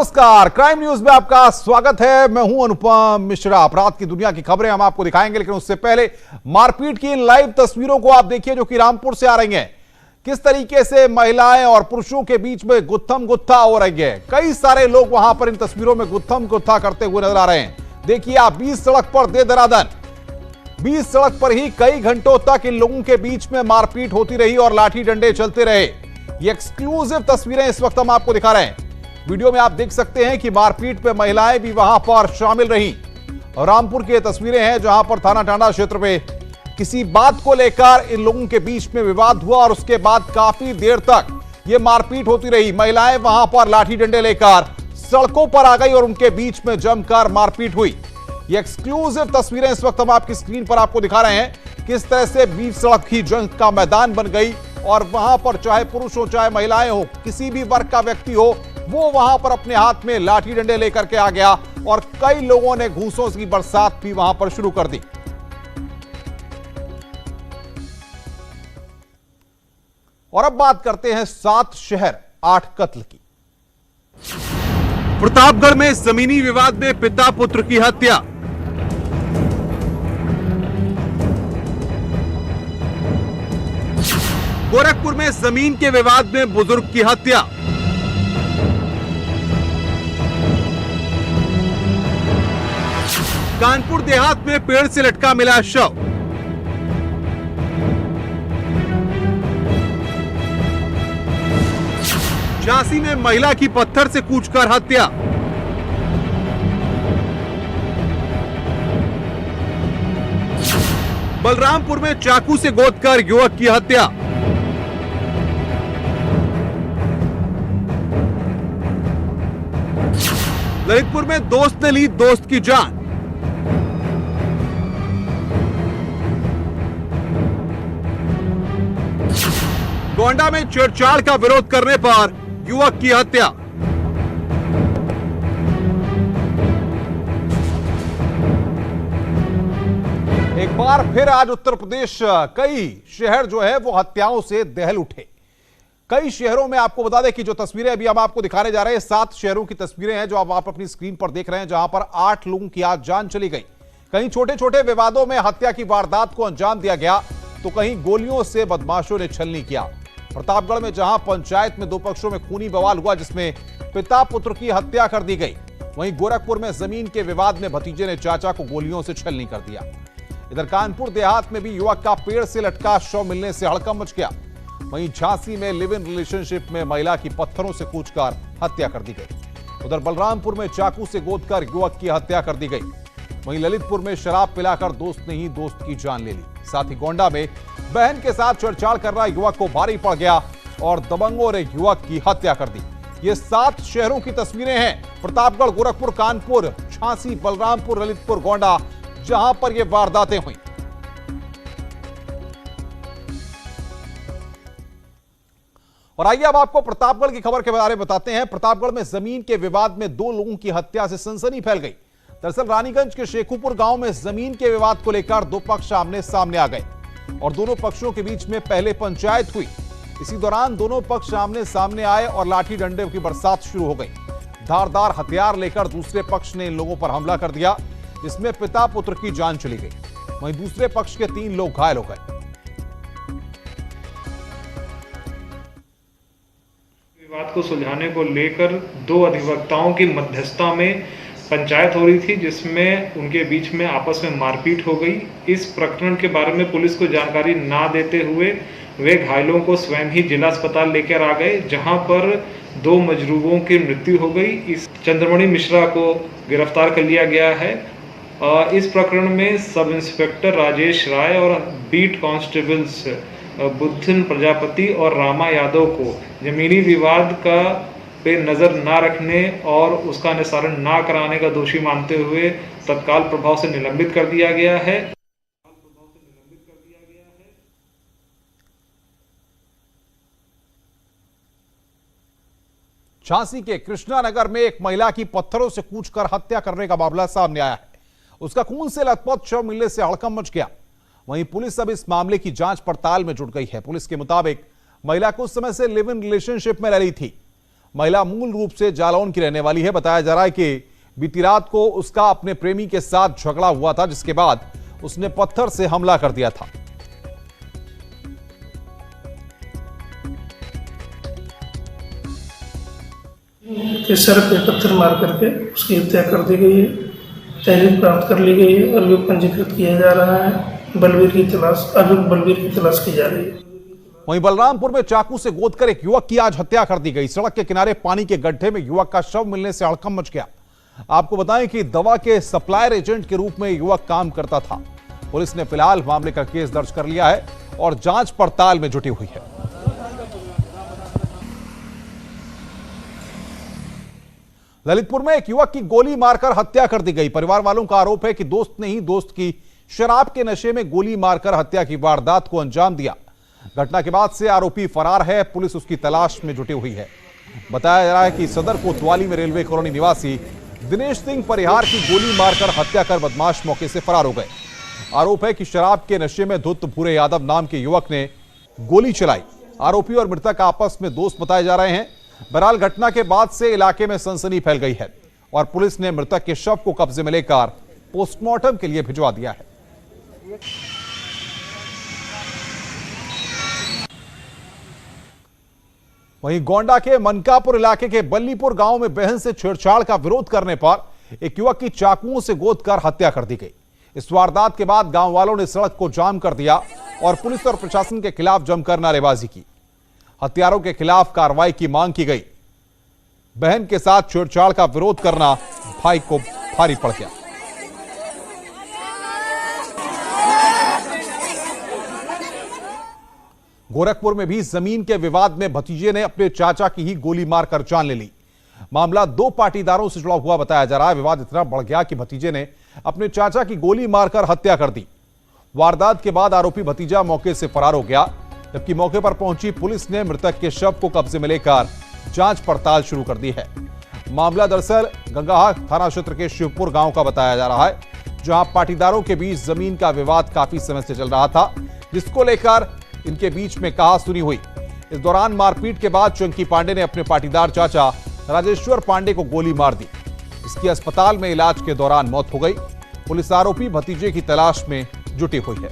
नमस्कार, crime news में आपका स्वागत है। मैं हूं अनुपम मिश्रा। अपराध की दुनिया की खबरें हम आपको दिखाएंगे, लेकिन उससे पहले मारपीट की इन लाइव तस्वीरों को आप देखिए जो कि रामपुर से आ रही हैं। किस तरीके से महिलाएं और पुरुषों के बीच में गुत्थम गुत्था हो रही है। कई सारे लोग वहां पर इन तस्वीरों में गुत्थम गुत्था करते हुए नजर आ रहे हैं। देखिए आप, बीच सड़क पर दे दनादन, बीच सड़क पर ही कई घंटों तक इन लोगों के बीच में मारपीट होती रही और लाठी डंडे चलते रहे। ये एक्सक्लूसिव तस्वीरें इस वक्त हम आपको दिखा रहे हैं। वीडियो में आप देख सकते हैं कि मारपीट पे महिलाएं भी वहां पर शामिल रहीं। रामपुर की तस्वीरें हैं जहां पर थाना टांडा क्षेत्र में किसी बात को लेकर इन लोगों के बीच में विवाद हुआ और उसके बाद काफी देर तक यह मारपीट होती रही। महिलाएं वहां पर लाठी डंडे लेकर सड़कों पर आ गई और उनके बीच में जमकर मारपीट हुई। ये एक्सक्लूसिव तस्वीरें इस वक्त हम आपकी स्क्रीन पर आपको दिखा रहे हैं। किस तरह से बीच सड़क ही जंग का मैदान बन गई और वहां पर चाहे पुरुष हो चाहे महिलाएं हो, किसी भी वर्ग का व्यक्ति हो, वो वहां पर अपने हाथ में लाठी डंडे लेकर के आ गया और कई लोगों ने घूंसों की बरसात भी वहां पर शुरू कर दी। और अब बात करते हैं 7 शहर 8 कत्ल की। प्रतापगढ़ में जमीनी विवाद में पिता पुत्र की हत्या। गोरखपुर में जमीन के विवाद में बुजुर्ग की हत्या। कानपुर देहात में पेड़ से लटका मिला शव। झांसी में महिला की पत्थर से कूचकर हत्या। बलरामपुर में चाकू से गोदकर युवक की हत्या। ललितपुर में दोस्त ने ली दोस्त की जान। गोंडा में छेड़छाड़ का विरोध करने पर युवक की हत्या। एक बार फिर आज उत्तर प्रदेश कई शहर जो है वो हत्याओं से दहल उठे। कई शहरों में आपको बता दें कि जो तस्वीरें अभी हम आपको दिखाने जा रहे हैं, 7 शहरों की तस्वीरें हैं जो अब आप अपनी स्क्रीन पर देख रहे हैं, जहां पर 8 लोगों की आज जान चली गई। कहीं छोटे छोटे विवादों में हत्या की वारदात को अंजाम दिया गया तो कहीं गोलियों से बदमाशों ने छलनी किया। प्रतापगढ़ में जहां पंचायत में 2 पक्षों में खूनी बवाल हुआ जिसमें पिता पुत्र की हत्या कर दी गई, वहीं गोरखपुर में जमीन के विवाद में भतीजे ने चाचा को गोलियों से छलनी कर दिया। इधर कानपुर देहात में भी युवक का पेड़ से लटका शव मिलने से हड़कंप मच गया। वहीं झांसी में लिव इन रिलेशनशिप में महिला की पत्थरों से कूचकर हत्या कर दी गई। उधर बलरामपुर में चाकू से गोदकर युवक की हत्या कर दी गई। वहीं ललितपुर में शराब पिलाकर दोस्त ने ही दोस्त की जान ले ली। साथ ही गोंडा में बहन के साथ छेड़छाड़ कर रहा युवक को भारी पड़ गया और दबंगों ने युवक की हत्या कर दी। ये 7 शहरों की तस्वीरें हैं, प्रतापगढ़, गोरखपुर, कानपुर, झांसी, बलरामपुर, ललितपुर, गोंडा, जहां पर यह वारदातें हुई। और आइए अब आपको प्रतापगढ़ की खबर के बारे में बताते हैं। प्रतापगढ़ में जमीन के विवाद में 2 लोगों की हत्या से सनसनी फैल गई। दरअसल रानीगंज के शेखुपुर गांव में जमीन के विवाद को लेकर 2 पक्ष आमने सामने आ गए और दोनों पक्षों के बीच में पहले पंचायत हुई। इसी दौरान दोनों पक्ष आमने सामने आए और लाठी डंडे की बरसात शुरू हो गई। धारदार हथियार लेकर दूसरे पक्ष ने इन लोगों पर हमला कर दिया, जिसमें पिता पुत्र की जान चली गई। वहीं दूसरे पक्ष के 3 लोग घायल हो गए। विवाद को सुलझाने को लेकर 2 अधिवक्ताओं की मध्यस्थता में पंचायत हो रही थी, जिसमें उनके बीच में आपस में मारपीट हो गई। इस प्रकरण के बारे में पुलिस को जानकारी ना देते हुए वे घायलों को स्वयं ही जिला अस्पताल लेकर आ गए, जहां पर 2 मजरूबों की मृत्यु हो गई। इस चंद्रमणि मिश्रा को गिरफ्तार कर लिया गया है। इस प्रकरण में सब इंस्पेक्टर राजेश राय और बीट कांस्टेबल्स बुद्धन प्रजापति और रामा यादव को जमीनी विवाद का पे नजर ना रखने और उसका निस्तारण ना कराने का दोषी मानते हुए तत्काल प्रभाव से निलंबित कर दिया गया है। झांसी के कृष्णानगर में एक महिला की पत्थरों से कूचकर हत्या करने का मामला सामने आया है। उसका खून से लथपथ शव मिलने से हड़कंप मच गया। वहीं पुलिस अब इस मामले की जांच पड़ताल में जुट गई है। पुलिस के मुताबिक महिला कुछ समय से लिव इन रिलेशनशिप में रह रही थी। महिला मूल रूप से जालौन की रहने वाली है। बताया जा रहा है कि बीती रात को उसका अपने प्रेमी के साथ झगड़ा हुआ था, जिसके बाद उसने पत्थर से हमला कर दिया था। के सर पे पत्थर मार करके उसकी हत्या कर दी गई है। तहरीर प्राप्त कर ली गई है। अभियुक्त पंजीकृत किया जा रहा है। अभियुक्त बलवीर की तलाश की जा रही है। वहीं बलरामपुर में चाकू से गोदकर एक युवक की आज हत्या कर दी गई। सड़क के किनारे पानी के गड्ढे में युवक का शव मिलने से हड़कंप मच गया। आपको बताएं कि दवा के सप्लायर एजेंट के रूप में युवक काम करता था। पुलिस ने फिलहाल मामले का केस दर्ज कर लिया है और जांच पड़ताल में जुटी हुई है। ललितपुर में एक युवक की गोली मारकर हत्या कर दी गई। परिवार वालों का आरोप है कि दोस्त ने ही दोस्त की शराब के नशे में गोली मारकर हत्या की वारदात को अंजाम दिया। घटना के बाद से आरोपी फरार है। पुलिस उसकी तलाश में जुटी हुई है। बताया जा रहा है कि सदर कोतवाली में रेलवे कॉलोनी निवासी दिनेश सिंह परिहार की गोली मारकर हत्या कर बदमाश मौके से फरार हो गए। आरोप है कि शराब के नशे में धुत भूरे यादव नाम के युवक ने गोली चलाई। आरोपी और मृतक आपस में दोस्त बताए जा रहे हैं। बहरहाल घटना के बाद से इलाके में सनसनी फैल गई है और पुलिस ने मृतक के शव को कब्जे में लेकर पोस्टमार्टम के लिए भिजवा दिया है। वहीं गोंडा के मनकापुर इलाके के बल्लीपुर गांव में बहन से छेड़छाड़ का विरोध करने पर एक युवक की चाकुओं से गोदकर हत्या कर दी गई। इस वारदात के बाद गांव वालों ने सड़क को जाम कर दिया और पुलिस और प्रशासन के खिलाफ जमकर नारेबाजी की। हत्यारों के खिलाफ कार्रवाई की मांग की गई। बहन के साथ छेड़छाड़ का विरोध करना भाई को भारी पड़ गया। गोरखपुर में भी जमीन के विवाद में भतीजे ने अपने चाचा की ही गोली मारकर जान ले ली। मामला दो पाटीदारों से जुड़ा हुआ बताया जा रहा है। विवाद इतना बढ़ गया कि भतीजे ने अपने चाचा की गोली मारकर हत्या कर दी। वारदात के बाद आरोपी भतीजा मौके से फरार हो गया, जबकि मौके पर पहुंची पुलिस ने मृतक के शव को कब्जे में लेकर जांच पड़ताल शुरू कर दी है। मामला दरअसल गंगाहाट थाना क्षेत्र के शिवपुर गांव का बताया जा रहा है, जहां पाटीदारों के बीच जमीन का विवाद काफी समय से चल रहा था, जिसको लेकर इनके बीच में कहासुनी हुई। इस दौरान मारपीट के बाद चंकी पांडे ने अपने पाटीदार चाचा राजेश्वर पांडे को गोली मार दी। इसकी अस्पताल में इलाज के दौरान मौत हो गई। पुलिस आरोपी भतीजे की तलाश में जुटी हुई है।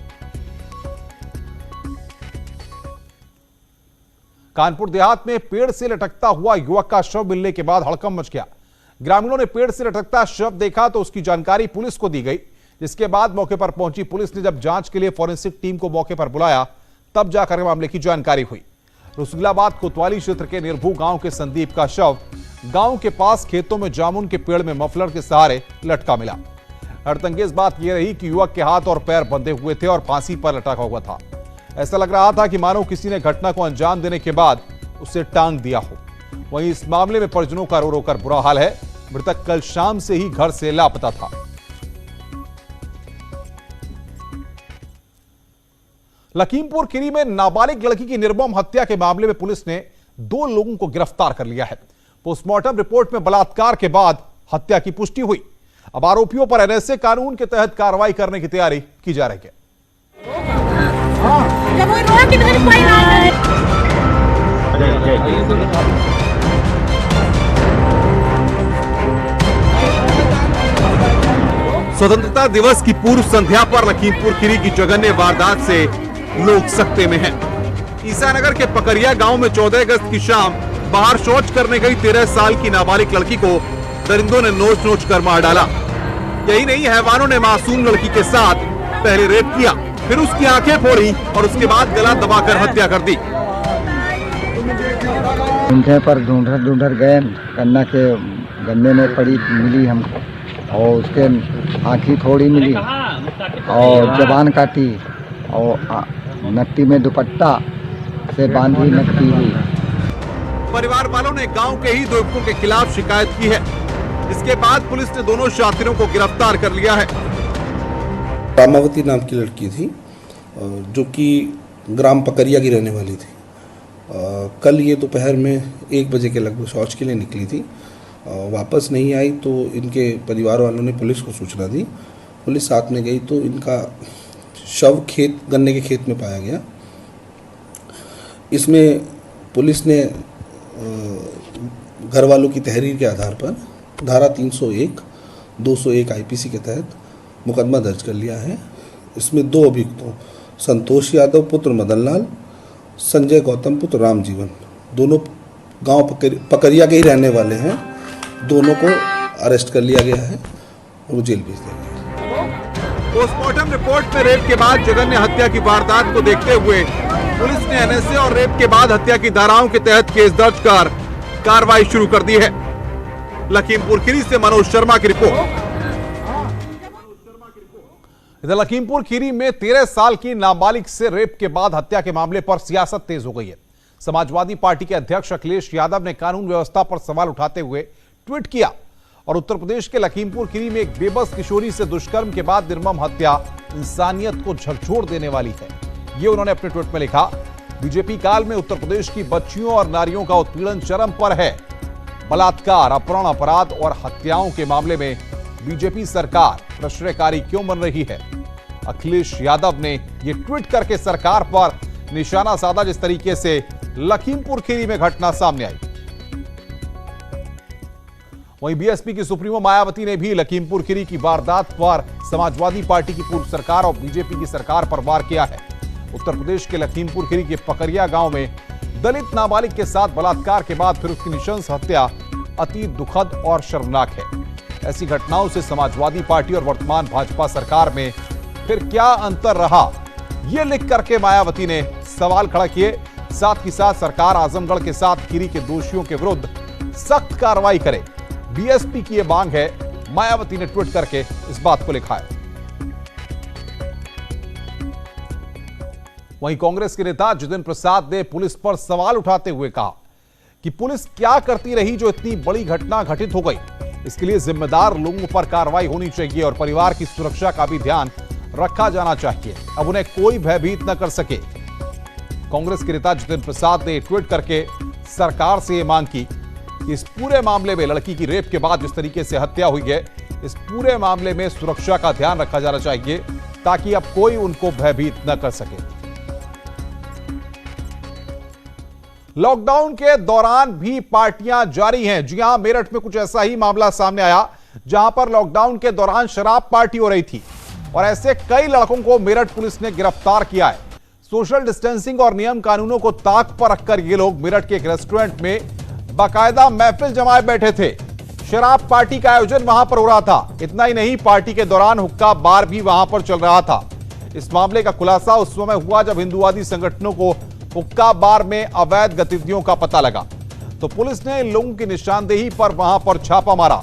कानपुर देहात में पेड़ से लटकता हुआ युवक का शव मिलने के बाद हड़कंप मच गया। ग्रामीणों ने पेड़ से लटकता शव देखा तो उसकी जानकारी पुलिस को दी गई, जिसके बाद मौके पर पहुंची पुलिस ने जब जांच के लिए फॉरेंसिक टीम को मौके पर बुलाया, तब जाकर मामले की जानकारी हुई। रसुल्लाबाद कोतवाली क्षेत्र के निर्भू गांव के संदीप का शव गांव के पास खेतों में जामुन के पेड़ में मफलर के सहारे लटका मिला। हड़तंगेज बात यह रही कि युवक के हाथ और पैर बंधे हुए थे और फांसी पर लटका हुआ था। ऐसा लग रहा था कि मानो किसी ने घटना को अंजाम देने के बाद उसे टांग दिया हो। वहीं इस मामले में परिजनों का रो रो कर बुरा हाल है। मृतक कल शाम से ही घर से लापता था। लखीमपुर खीरी में नाबालिग लड़की की निर्मम हत्या के मामले में पुलिस ने 2 लोगों को गिरफ्तार कर लिया है। पोस्टमार्टम रिपोर्ट में बलात्कार के बाद हत्या की पुष्टि हुई। अब आरोपियों पर एनएसए कानून के तहत कार्रवाई करने की तैयारी की जा रही है। स्वतंत्रता दिवस की पूर्व संध्या पर लखीमपुर खीरी की जघन्य वारदात से लोग सकते में हैं। ईसानगर के पकरिया गांव में 14 अगस्त की शाम बाहर शौच करने गई 13 साल की नाबालिग लड़की को दरिंदों ने नोच नोच कर मार डाला। यही नहीं, हैवानों ने मासूम लड़की के साथ पहले रेप किया, फिर उसकी आंखें फोड़ी और उसके बाद गला दबाकर हत्या कर दी। ढूंढे पर ढूंढर गए, गन्ना के गन्ने में पड़ी मिली हमको और उसके आँखी थोड़ी मिली और जबान काटी और नट्टी में दुपट्टा से बांधी नट्टी हुई। परिवार वालों ने गांव के ही 2 युवकों के खिलाफ शिकायत की है। इसके बाद पुलिस ने दोनों शातिरों को गिरफ्तार कर लिया है। रामावती नाम की लड़की थी जो कि ग्राम पकरिया की रहने वाली थी। कल ये दोपहर में 1 बजे के लगभग शौच के लिए निकली थी। वापस नहीं आई तो इनके परिवार वालों ने पुलिस को सूचना दी। पुलिस साथ में गई तो इनका शव गन्ने के खेत में पाया गया। इसमें पुलिस ने घर वालों की तहरीर के आधार पर धारा 301, 201 आईपीसी के तहत मुकदमा दर्ज कर लिया है। इसमें 2 अभियुक्तों संतोष यादव पुत्र मदनलाल, संजय गौतम पुत्र रामजीवन, दोनों गांव पकरिया के ही रहने वाले हैं। दोनों को अरेस्ट कर लिया गया है और वो जेल भेज दिया गया। पोस्टमार्टम रिपोर्ट में रेप के बाद जघन्य हत्या की वारदात को देखते हुए पुलिस ने एनएसए और रेप के बाद हत्या की धाराओं के तहत केस दर्ज कर कार्रवाई शुरू कर दी है। लखीमपुर खीरी से मनोज शर्मा की रिपोर्ट। इधर लखीमपुर खीरी में 13 साल की नाबालिग से रेप के बाद हत्या के मामले पर सियासत तेज हो गई है। समाजवादी पार्टी के अध्यक्ष अखिलेश यादव ने कानून व्यवस्था पर सवाल उठाते हुए ट्वीट किया और उत्तर प्रदेश के लखीमपुर खीरी में एक बेबस किशोरी से दुष्कर्म के बाद निर्मम हत्या इंसानियत को झकझोर देने वाली है, ये उन्होंने अपने ट्वीट में लिखा। बीजेपी काल में उत्तर प्रदेश की बच्चियों और नारियों का उत्पीड़न चरम पर है। बलात्कार, अपहरण, अपराध और हत्याओं के मामले में बीजेपी सरकार प्रश्नकारी क्यों बन रही है? अखिलेश यादव ने यह ट्वीट करके सरकार पर निशाना साधा जिस तरीके से लखीमपुर खीरी में घटना सामने आई। वहीं बीएसपी की सुप्रीमो मायावती ने भी लखीमपुर खीरी की वारदात पर समाजवादी पार्टी की पूर्व सरकार और बीजेपी की सरकार पर वार किया है। उत्तर प्रदेश के लखीमपुर खीरी के पकरिया गांव में दलित नाबालिग के साथ बलात्कार के बाद फिर उसकी नृशंस हत्या अति दुखद और शर्मनाक है। ऐसी घटनाओं से समाजवादी पार्टी और वर्तमान भाजपा सरकार में फिर क्या अंतर रहा, यह लिख करके मायावती ने सवाल खड़ा किए। साथ ही साथ सरकार आजमगढ़ के साथ खीरी के दोषियों के विरुद्ध सख्त कार्रवाई करे, बीएसपी की यह मांग है। मायावती ने ट्वीट करके इस बात को लिखा है। वहीं कांग्रेस के नेता जितिन प्रसाद ने पुलिस पर सवाल उठाते हुए कहा कि पुलिस क्या करती रही जो इतनी बड़ी घटना घटित हो गई। इसके लिए जिम्मेदार लोगों पर कार्रवाई होनी चाहिए और परिवार की सुरक्षा का भी ध्यान रखा जाना चाहिए। अब उन्हें कोई भयभीत न कर सके। कांग्रेस के नेता जितिन प्रसाद ने ट्वीट करके सरकार से यह मांग की कि इस पूरे मामले में लड़की की रेप के बाद जिस तरीके से हत्या हुई है, इस पूरे मामले में सुरक्षा का ध्यान रखा जाना चाहिए ताकि अब कोई उनको भयभीत न कर सके। लॉकडाउन के दौरान भी पार्टियां जारी हैं। जी हां, मेरठ में कुछ ऐसा ही मामला सामने आया जहां पर लॉकडाउन के दौरान शराब पार्टी हो रही थी और ऐसे कई लड़कों को मेरठ पुलिस ने गिरफ्तार किया है। सोशल डिस्टेंसिंग और नियम कानूनों को ताक पर रखकर ये लोग मेरठ के एक रेस्टोरेंट में बाकायदा महफिल जमाए बैठे थे। शराब पार्टी का आयोजन वहां पर हो रहा था। इतना ही नहीं, पार्टी के दौरान हुक्का बार भी वहां पर चल रहा था। इस मामले का खुलासा उस समय हुआ जब हिंदुवादी संगठनों को हुक्का बार में अवैध गतिविधियों का पता लगा तो पुलिस ने इन लोगों की निशानदेही पर वहां पर छापा मारा।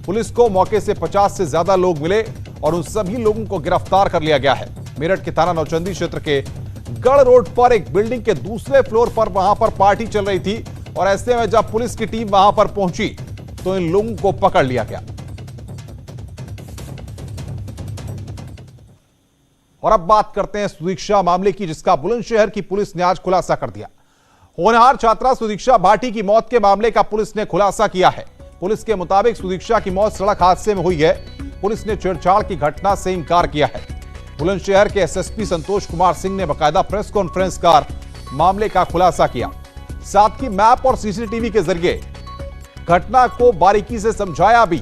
पुलिस को मौके से 50 से ज्यादा लोग मिले और उन सभी लोगों को गिरफ्तार कर लिया गया है। मेरठ के थाना नौचंदी क्षेत्र के गढ़ रोड पर एक बिल्डिंग के दूसरे फ्लोर पर वहां पर पार्टी चल रही थी और ऐसे में जब पुलिस की टीम वहां पर पहुंची तो इन लोगों को पकड़ लिया गया। और अब बात करते हैं सुदीक्षा मामले की, जिसका बुलंदशहर की पुलिस ने आज खुलासा कर दिया। होनहार छात्रा सुदीक्षा भाटी की मौत के मामले का पुलिस ने खुलासा किया है। पुलिस के मुताबिक सुदीक्षा की मौत सड़क हादसे में हुई है। पुलिस ने छेड़छाड़ की घटना से इंकार किया है। बुलंदशहर के एसएसपी संतोष कुमार सिंह ने बाकायदा प्रेस कॉन्फ्रेंस कर मामले का खुलासा किया। साथ ही मैप और सीसीटीवी के जरिए घटना को बारीकी से समझाया भी।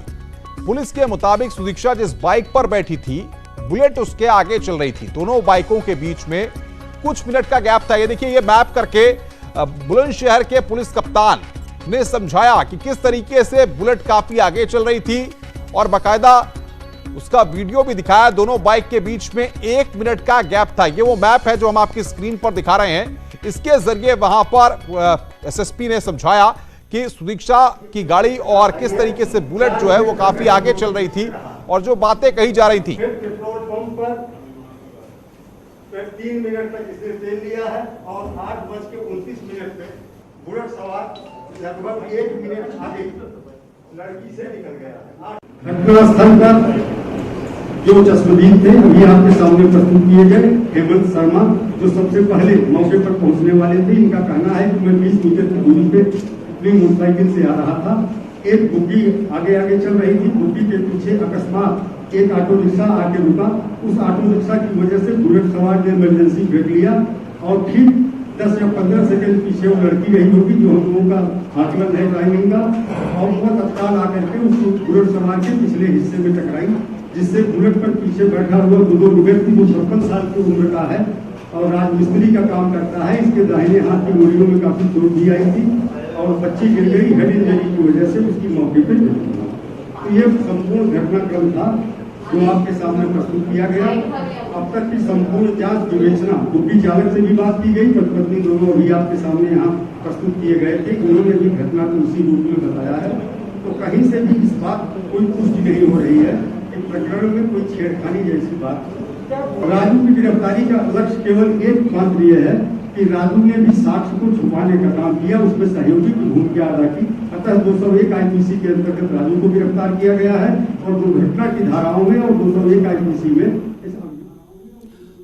पुलिस के मुताबिक सुदीक्षा जिस बाइक पर बैठी थी, बुलेट उसके आगे चल रही थी। दोनों बाइकों के बीच में कुछ मिनट का गैप था। ये देखिए, ये मैप करके बुलंदशहर के पुलिस कप्तान ने समझाया कि किस तरीके से बुलेट काफी आगे चल रही थी और बाकायदा उसका वीडियो भी दिखाया। दोनों बाइक के बीच में 1 मिनट का गैप था। ये वो मैप है जो हम आपकी स्क्रीन पर दिखा रहे हैं। इसके जरिए वहां पर एसएसपी ने समझाया कि सुदीक्षा की गाड़ी और किस तरीके से बुलेट जो है वो काफी आगे चल रही थी और जो बातें कही जा रही थी। पेट्रोल पंप पर 3 मिनट तक इसने तेल लिया है और 8:29 पे बुलेट सवार लगभग 1 मिनट आगे लड़की से निकल गया है। घटनास्थल पर जो चश्मदीद थे अभी आपके सामने प्रस्तुत किए गए हेमंत शर्मा, जो सबसे पहले मौके पर पहुंचने वाले थे। इनका कहना है कि मैं 20 मीटर की दूरी पे अपनी मोटरसाइकिल से आ रहा था। एक बुग्गी आगे आगे चल रही थी। बुग्गी के पीछे अकस्मात एक ऑटो रिक्शा आके रुका। उस ऑटो रिक्शा की वजह से बुलेट सवार ने इमरजेंसी ब्रेक लिया और ठीक 10 या 15 सेकंड पीछे वो लड़की रही होगी, जो हम लोगों का आकलन है टाइमिंग का, और वो तत्काल आकर के उस बुलेट सवार के पिछले हिस्से में टकराई, जिससे बुलेट पर पीछे बैठा हुआ दो व्यक्ति जो 56 साल की उम्र का है और राजमिस्त्री का काम करता है, इसके दाहिने हाथ की गोलियों में काफी चोट भी आई थी और बच्ची गिर गई। हेड इंजरी की वजह से उसकी मौके पर मृत्यु हुई। तो ये संपूर्ण घटनाक्रम था जो आपके सामने प्रस्तुत किया गया। अब तक की संपूर्ण जांच विवेचना कुप्पी चालक से भी बात की गई, पत्नी दोनों भी आपके सामने यहाँ प्रस्तुत किए गए थे, उन्होंने भी घटना को उसी रूप में बताया है। तो कहीं से भी इस बात कोई पुष्टि नहीं हो रही है कि प्रकरण में कोई छेड़खानी जैसी बात। राजू की गिरफ्तारी का लक्ष्य केवल एक मात्र ये है कि राजू ने भी साक्ष्य को छुपाने का काम किया, उसमें सहयोगी की भूमिका अदा की। अतः 201 आईपीसी के अंतर्गत राजू को गिरफ्तार किया गया है और दुर्घटना की धाराओं में और 201 आईपीसी में।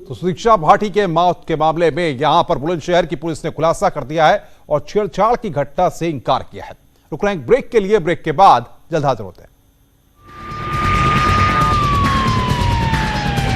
तो सुदीक्षा भाटी के मौत के मामले में यहां पर बुलंदशहर की पुलिस ने खुलासा कर दिया है और छेड़छाड़ की घटना से इंकार किया है। रुक रहे हैं ब्रेक के लिए, ब्रेक के बाद जल्द हाजिर होते हैं।